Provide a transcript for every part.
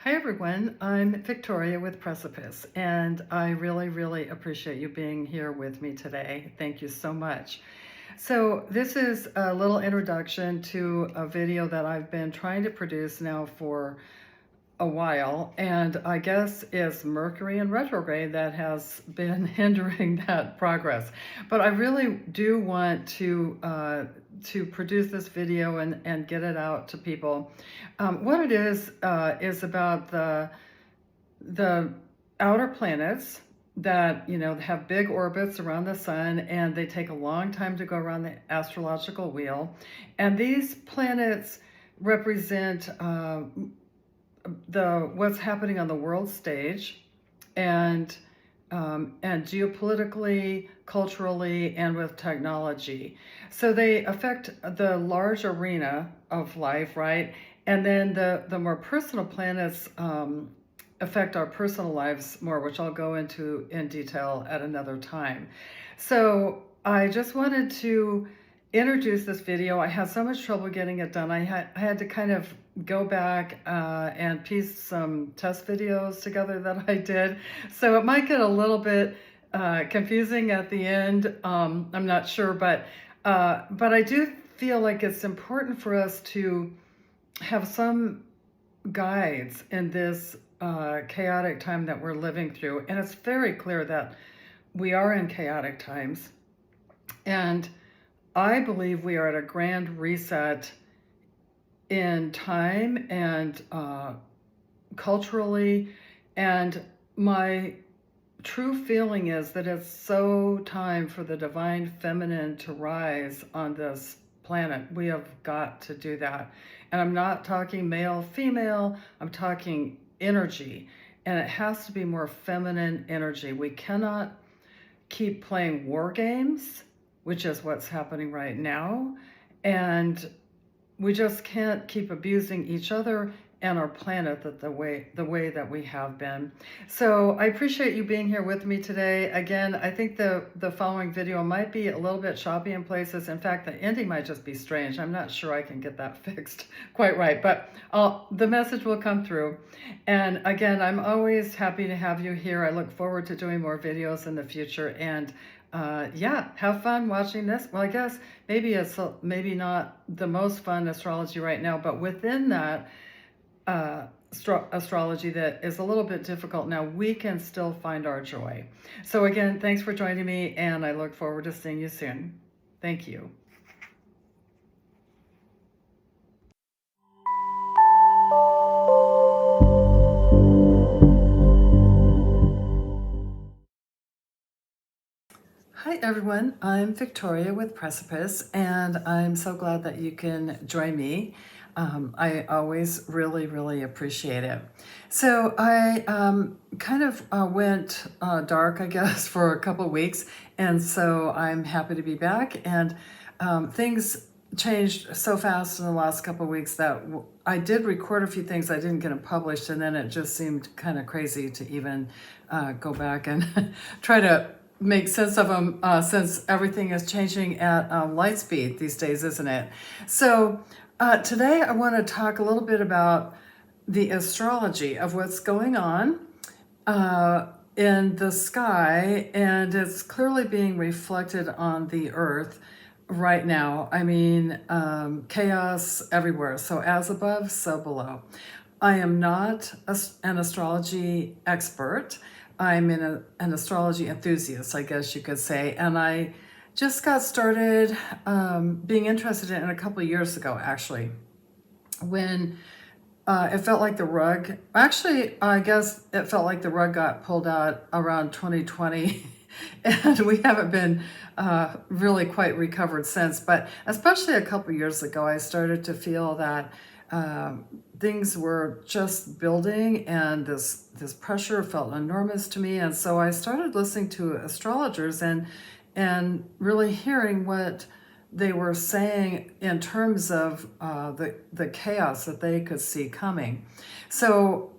Hi everyone, I'm Victoria with Precipice, and I really appreciate you being here with me today. Thank you so much. So this is a little introduction to a video that I've been trying to produce now for a while, and I guess it's Mercury in retrograde that has been hindering that progress. But I really do want to produce this video and get it out to people. What it is about the outer planets that have big orbits around the sun, and they take a long time to go around the astrological wheel, and these planets represent what's happening on the world stage, and geopolitically, culturally, and with technology. So they affect the large arena of life, right? And then the more personal planets affect our personal lives more, which I'll go into in detail at another time. So I just wanted to introduce this video. I had so much trouble getting it done. I had to kind of go back and piece some test videos together that I did. So it might get a little bit confusing at the end. I'm not sure, but I do feel like it's important for us to have some guides in this chaotic time that we're living through. And it's very clear that we are in chaotic times. And I believe we are at a grand reset in time and culturally. And my true feeling is that it's so time for the divine feminine to rise on this planet. We have got to do that. And I'm not talking male, female, I'm talking energy. And it has to be more feminine energy. We cannot keep playing war games, which is what's happening right now. And we just can't keep abusing each other and our planet the way that we have been. So I appreciate you being here with me today. Again, I think the following video might be a little bit choppy in places. In fact, the ending might just be strange. I'm not sure I can get that fixed quite right, but the message will come through. And again, I'm always happy to have you here. I look forward to doing more videos in the future. And yeah, have fun watching this. Well, I guess maybe it's maybe not the most fun astrology right now, but within that astrology that is a little bit difficult now, we can still find our joy. So again, thanks for joining me, and I look forward to seeing you soon. Thank you. Hi everyone, I'm Victoria with Precipice, and I'm so glad that you can join me. I always really appreciate it. So I kind of went dark, I guess, for a couple of weeks, and so I'm happy to be back. And things changed so fast in the last couple of weeks that I did record a few things. I didn't get them published, and then it just seemed kind of crazy to even go back and try to make sense of them since everything is changing at light speed these days, isn't it? So today I want to talk a little bit about the astrology of what's going on in the sky, and it's clearly being reflected on the earth right now. I mean, chaos everywhere. So as above, so below. I am not an astrology expert. I'm an astrology enthusiast, I guess you could say. And I just got started being interested in it a couple of years ago, actually, when it felt like the rug, actually, I guess it felt like the rug got pulled out around 2020. And we haven't been really quite recovered since. But especially a couple of years ago, I started to feel that things were just building, and this pressure felt enormous to me. And so I started listening to astrologers and really hearing what they were saying in terms of the chaos that they could see coming. So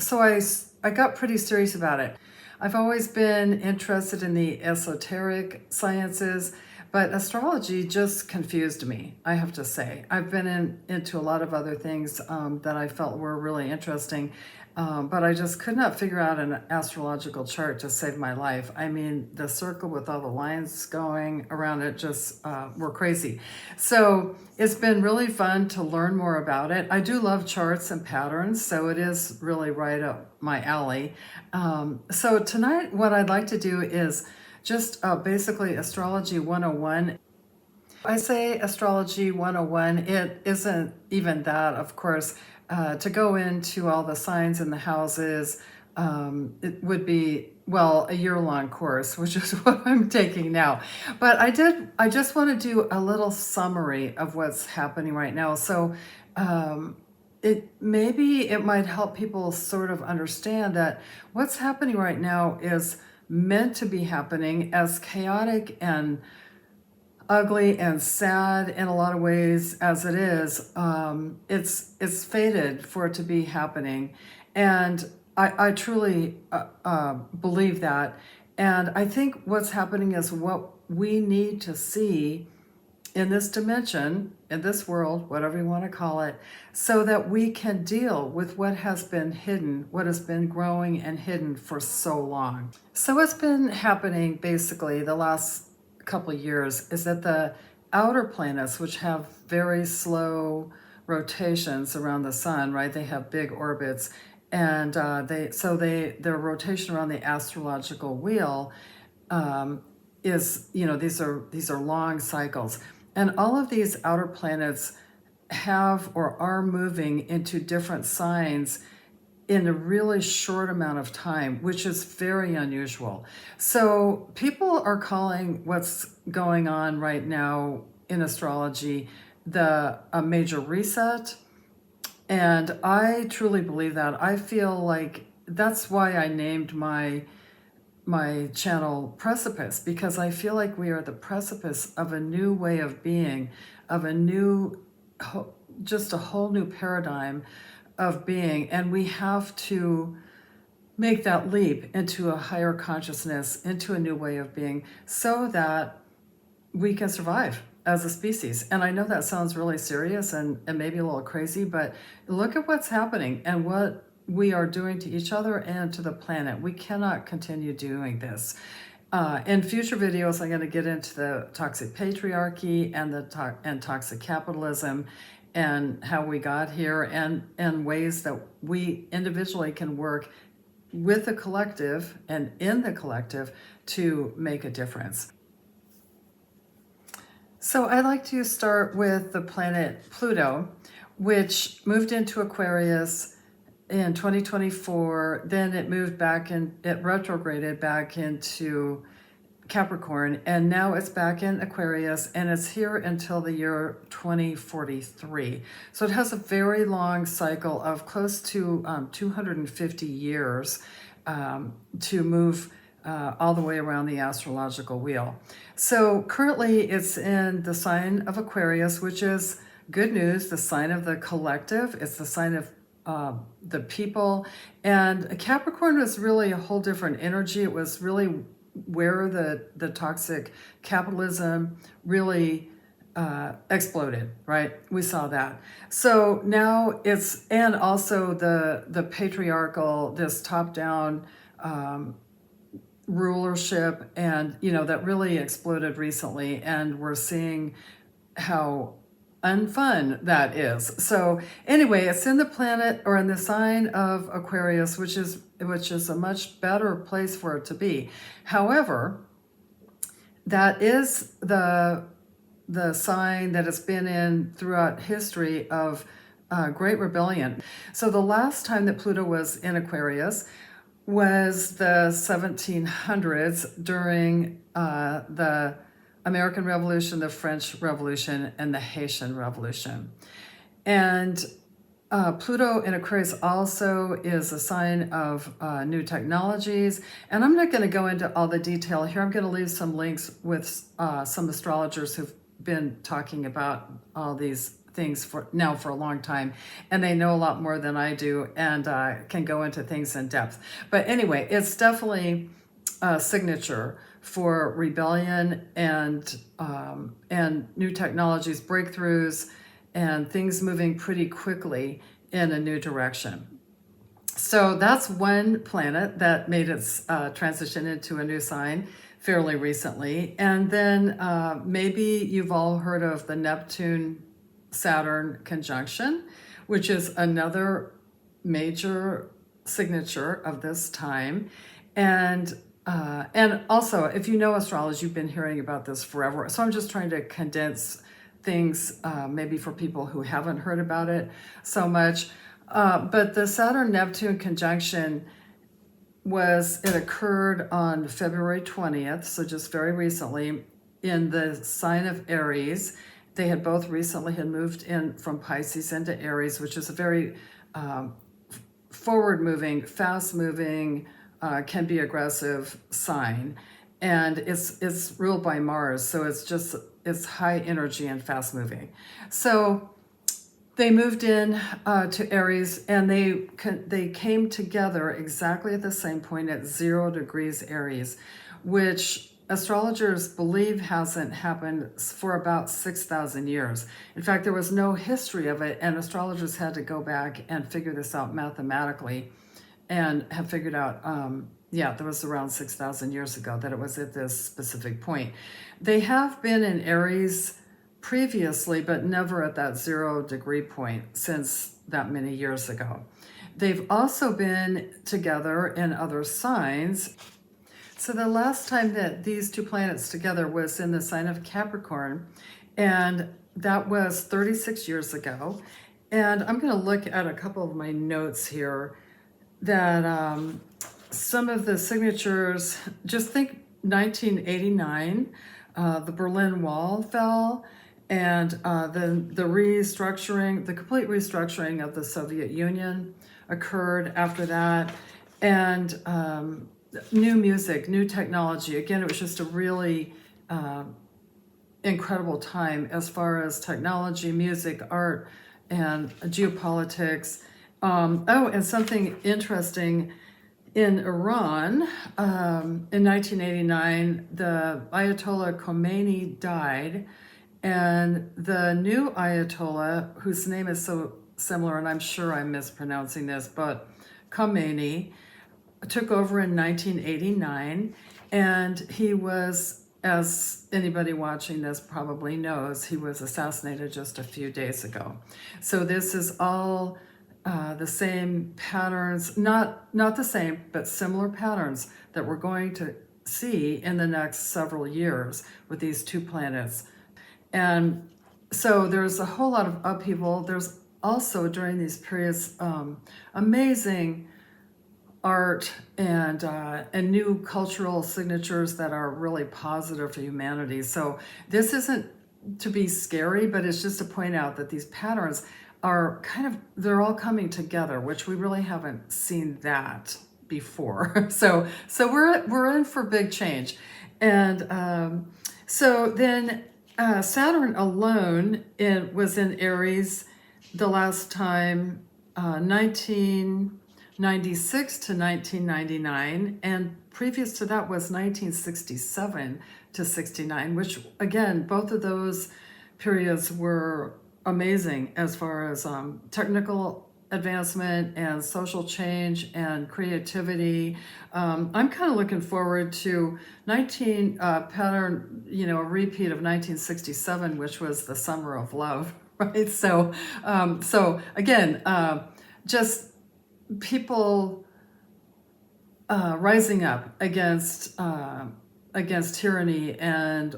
I got pretty serious about it. I've always been interested in the esoteric sciences, But astrology just confused me, I have to say. I've been into a lot of other things that I felt were really interesting, but I just could not figure out an astrological chart to save my life. I mean, the circle with all the lines going around it just were crazy. So it's been really fun to learn more about it. I do love charts and patterns, so it is really right up my alley. So tonight, what I'd like to do is just basically Astrology 101. I say Astrology 101, it isn't even that, of course. To go into all the signs in the houses, it would be, well, a year-long course, which is what I'm taking now. But I just want to do a little summary of what's happening right now. So maybe it might help people sort of understand that what's happening right now is meant to be happening, as chaotic and ugly and sad in a lot of ways as it is. It's fated for it to be happening, and I truly believe that. And I think what's happening is what we need to see in this dimension, in this world, whatever you want to call it, so that we can deal with what has been hidden, what has been growing and hidden for so long. So what's been happening basically the last couple of years is that the outer planets, which have very slow rotations around the sun, right? They have big orbits, and their rotation around the astrological wheel is, these are long cycles. And all of these outer planets have or are moving into different signs in a really short amount of time, which is very unusual. So people are calling what's going on right now in astrology a major reset. And I truly believe that. I feel like that's why I named my channel Precipice, because I feel like we are the precipice of a new way of being, of just a whole new paradigm of being. And we have to make that leap into a higher consciousness, into a new way of being, so that we can survive as a species. And I know that sounds really serious and maybe a little crazy, but look at what's happening and what we are doing to each other and to the planet. We cannot continue doing this. In future videos, I'm going to get into the toxic patriarchy and toxic capitalism, and how we got here, and ways that we individually can work with the collective and in the collective to make a difference. So I'd like to start with the planet Pluto, which moved into Aquarius in 2024. Then it it retrograded back into Capricorn, and now it's back in Aquarius, and it's here until the year 2043. So it has a very long cycle of close to 250 years to move all the way around the astrological wheel. So currently it's in the sign of Aquarius, which is good news, the sign of the collective. It's the sign of the people. And Capricorn was really a whole different energy. It was really where the toxic capitalism really exploded, right? We saw that. So now and also the patriarchal, this top-down rulership, and that really exploded recently, and we're seeing how unfun that is. So anyway, it's in the planet, or in the sign of Aquarius, which is a much better place for it to be. However, that is the sign that it's been in throughout history of great rebellion. So the last time that Pluto was in Aquarius was the 1700s, during the American Revolution, the French Revolution, and the Haitian Revolution. And Pluto in Aquarius also is a sign of new technologies. And I'm not going to go into all the detail here. I'm going to leave some links with some astrologers who've been talking about all these things for a long time, and they know a lot more than I do, and can go into things in depth. But anyway, it's definitely a signature for rebellion and new technologies, breakthroughs, and things moving pretty quickly in a new direction. So that's one planet that made its transition into a new sign fairly recently. And then maybe you've all heard of the Neptune Saturn conjunction, which is another major signature of this time. And also, if you know astrology, you've been hearing about this forever. So I'm just trying to condense things maybe for people who haven't heard about it so much. But the Saturn-Neptune conjunction it occurred on February 20th, so just very recently, in the sign of Aries. They had both recently had moved in from Pisces into Aries, which is a very forward-moving, fast-moving, can be aggressive sign. And it's ruled by Mars, so it's high energy and fast-moving. So they moved in to Aries, and they came together exactly at the same point at 0 degrees Aries, which astrologers believe hasn't happened for about 6,000 years. In fact, there was no history of it, and astrologers had to go back and figure this out mathematically and have figured out, that was around 6,000 years ago that it was at this specific point. They have been in Aries previously, but never at that 0 degree point since that many years ago. They've also been together in other signs. So the last time that these two planets together was in the sign of Capricorn, and that was 36 years ago. And I'm going to look at a couple of my notes here that some of the signatures, just think 1989, the Berlin Wall fell, and the restructuring, the complete restructuring of the Soviet Union occurred after that, and new music, new technology. Again, it was just a really incredible time as far as technology, music, art, and geopolitics. And something interesting in Iran, in 1989, the Ayatollah Khomeini died, and the new Ayatollah, whose name is so similar, and I'm sure I'm mispronouncing this, but Khomeini, took over in 1989, and he was, as anybody watching this probably knows, he was assassinated just a few days ago. So this is all the same patterns, not the same, but similar patterns that we're going to see in the next several years with these two planets. And so there's a whole lot of upheaval. There's also, during these periods, amazing art and new cultural signatures that are really positive for humanity. So this isn't to be scary, but it's just to point out that these patterns are they're all coming together, which we really haven't seen that before. So we're in for big change. And so then Saturn alone was in Aries the last time, 1996 to 1999, and previous to that was 1967 to 69, which again, both of those periods were amazing as far as technical advancement and social change and creativity. I'm kind of looking forward to a repeat of 1967, which was the summer of love, right? So again, just people rising up against tyranny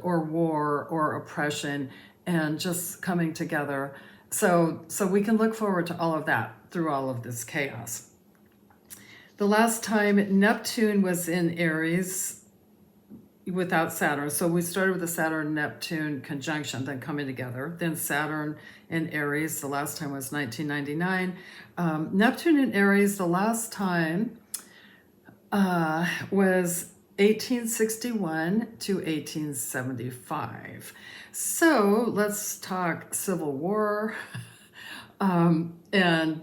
or war or oppression, and just coming together. So we can look forward to all of that through all of this chaos. The last time Neptune was in Aries without Saturn, so we started with the Saturn-Neptune conjunction, then coming together, then Saturn in Aries, the last time was 1999. Neptune in Aries, the last time was 1861 to 1875. So let's talk Civil War and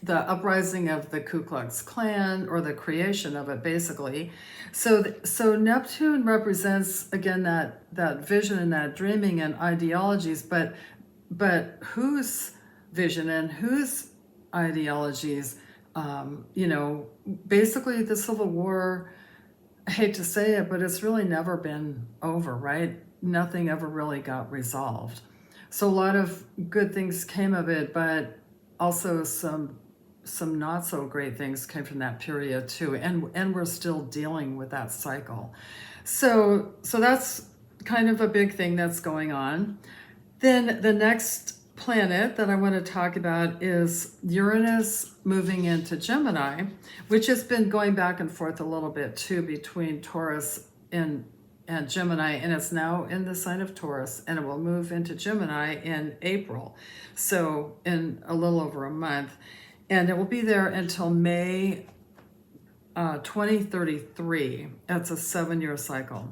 the uprising of the Ku Klux Klan, or the creation of it, basically. So Neptune represents, again, that vision and that dreaming and ideologies, but whose vision and whose ideologies? Basically the Civil War, I hate to say it, but it's really never been over, right? Nothing ever really got resolved. So a lot of good things came of it, but also some not so great things came from that period too, and we're still dealing with that cycle. So that's kind of a big thing that's going on. Then the next planet that I want to talk about is Uranus moving into Gemini, which has been going back and forth a little bit too between Taurus and Gemini, and it's now in the sign of Taurus, and it will move into Gemini in April, so in a little over a month, and it will be there until May 2033. That's a 7-year cycle.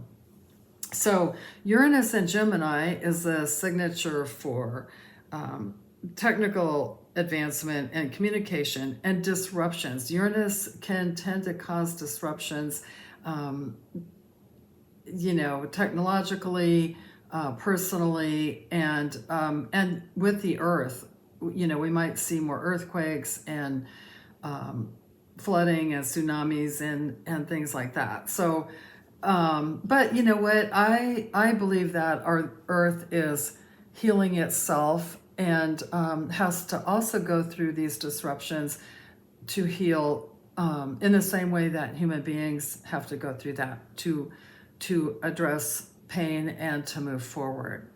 So Uranus and Gemini is a signature for technical advancement and communication and disruptions. Uranus can tend to cause disruptions, technologically, personally, and with the Earth. We might see more earthquakes and flooding and tsunamis and things like that. So, but you know what? I believe that our Earth is healing itself, and has to also go through these disruptions to heal, in the same way that human beings have to go through that to address pain and to move forward.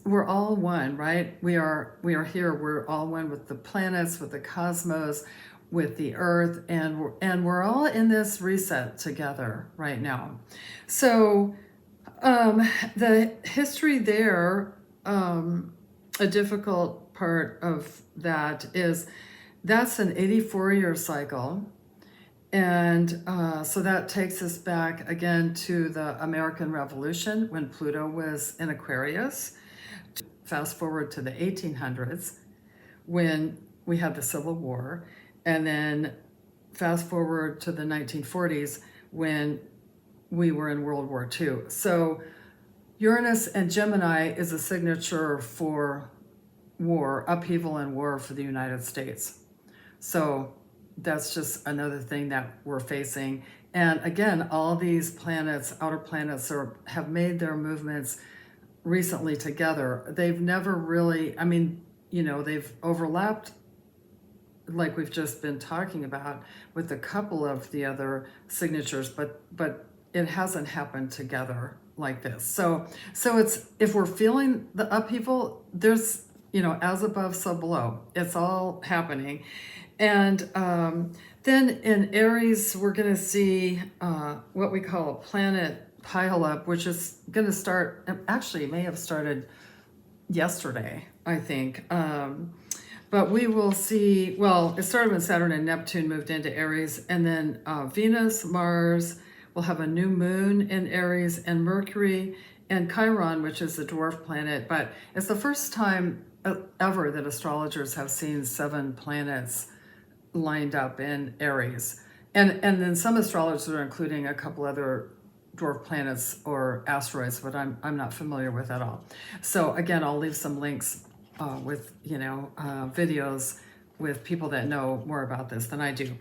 We're all one, right? We are here. We're all one with the planets, with the cosmos, with the Earth, and we're all in this reset together right now. So the history there, a difficult part of that is that's an 84-year cycle. And so that takes us back again to the American Revolution, when Pluto was in Aquarius. Fast forward to the 1800s, when we had the Civil War. And then fast forward to the 1940s, when we were in World War II. So Uranus and Gemini is a signature for war, upheaval and war for the United States. So that's just another thing that we're facing. And again, all these planets, outer planets, have made their movements recently together. They've never really, they've overlapped, like we've just been talking about, with a couple of the other signatures, but it hasn't happened together like this. So it's, if we're feeling the upheaval, there's, as above, so below. It's all happening. And then in Aries, we're going to see what we call a planet pileup, which is going to start, actually it may have started yesterday, I think. But we will see, well, it started when Saturn and Neptune moved into Aries, and then Venus, Mars will have a new moon in Aries, and Mercury and Chiron, which is a dwarf planet. But it's the first time ever that astrologers have seen 7 planets lined up in Aries. And then some astrologers are including a couple other dwarf planets or asteroids, but I'm not familiar with at all. So again, I'll leave some links with videos with people that know more about this than I do.